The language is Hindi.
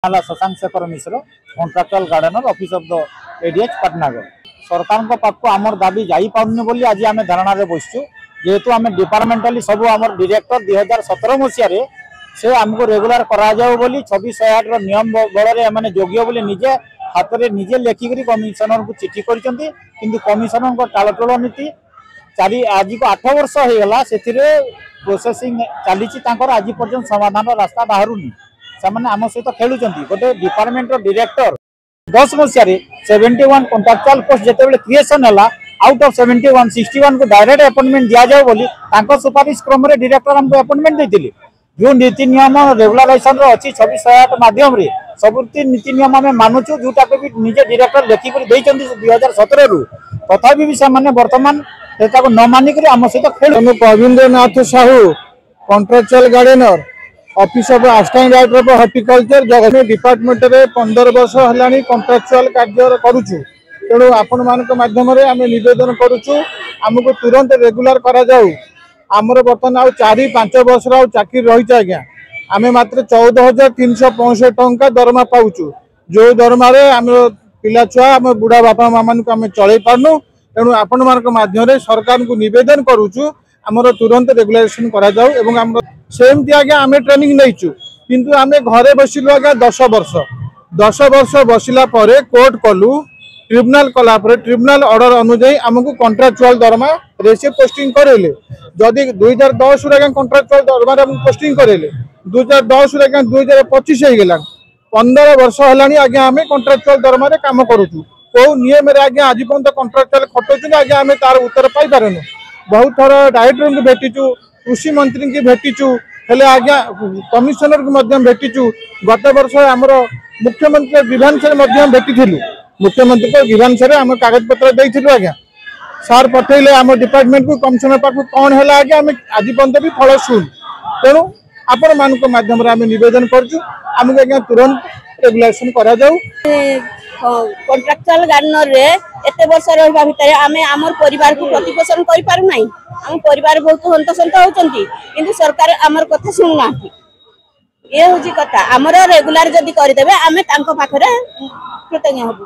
Shashank Shekhar Mishra contractual gardener office of the ADH पाटनागर सरकार पाखक आमर दाबी जापारे बोली आज आम धारणा बसचु जेहेतु आम डिपार्टमेंटाली सब आम डायरेक्टर 2017 मसीह से आमको रेगुलर करा 2608 नियम बल योग्य बोली निजे हाथ में निजे लेखिक कमिशनर को चिठी कमिशनर टालटोल नीति आज को 8 वर्ष होगा से प्रोसेसिंग चली आज पर्यटन समाधान रास्ता बाहर से आम सहित खेलुं गोटे डिपार्टमेंट डायरेक्टर 10 मसीह 71 कॉन्ट्राक्चुअल पोस्ट जिते क्रिएशन है आउट ऑफ 71 61 को डायरेक्ट अपॉइंटमेंट दि जाए बोली सुपारिश क्रम डायरेक्टर हमको अपॉइंटमेंट देते जो नीति नियम रेगुलाराइजेशन अच्छी 2608 माध्यम सब नीति नियम आम मानुचु जोटा को भी निजे डायरेक्टर लेखिक 2017 रु तथा भी से बर्तमान न मानिक आम सहित खेल Kavindra Nath Sahu contractual gardener office of assistant director of horticulture जगह डिपार्टमेंट रे 15 वर्ष है कॉन्ट्राक्चुअल कार्य करुचु तेणु आपण मान माध्यम आम निवेदन करुचु आमको तुरंत रेगुलर करा जाऊ आमर बर्तमान आउ 4-5 वर्ष चाकरी रही आज्ञा आम मात्र 14,365 टंका दरमा पाऊचु जो दरमा आम पिला छुआ आम बुढ़ा बापा माँ आम चल पार्नु तेणु आपण मान माध्यम सरकार को निवेदन करुचु आमर तुरंत रेगुलाइजेशन करा जाऊ एवं आम सेमती आज्ञा आम ट्रेनिंग नहींचु किंतु आम घरे बसिलु आज्ञा 10 वर्ष बसिला कोर्ट कलु ट्रिब्यूनल कला ट्रिब्यूनल ऑर्डर अनुଯାयी आमको कॉन्ट्राक्चुअल दरमा रेसिप पोस्टिंग करेले जदि 2010 कॉन्ट्राक्चुअल दरमा पोस्टिंग करेले 2010 2025 हो गला 15 वर्ष है आज्ञा आम कॉन्ट्राक्चुअल दरमा काम करुचु कौ नियम आज्ञा आज पर्यटन कॉन्ट्राक्चुअल खटुचु आज्ञा आम तार उत्तर पाई पारनु बहुत थर डायरेक्टर को भेटीचु कृषि मंत्री की भेटीचु हेले आज्ञा कमिशनर को भेटीचु गत वर्ष आमर मुख्यमंत्री विधानसभा भेटी मुख्यमंत्री को विधानसभा आम कागज पत्र देइथिलु आज्ञा सार पठेले आम डिपार्टमेंट को कमिशनर पाखु कौन है आज्ञा आम आज पर्यटन भी फल शुण तेणु आपण मान माध्यम आम निवेदन करछु आमको आज्ञा तुरंत रेगुलेशन करा जाऊ कॉन्ट्राक्चुअल गार्डनर रे एते वर्ष रहिबा भितरे आमे हमर परिवार को प्रतिपोषण करि पारु नै हम परिवार बहुत हंतसंत होचंती किंतु सरकार हमर कथा सुनु नाथि ये होची कथा हमर रेगुलर जदी करि देबे आमे तांको पाखरे कृतज्ञ हबु।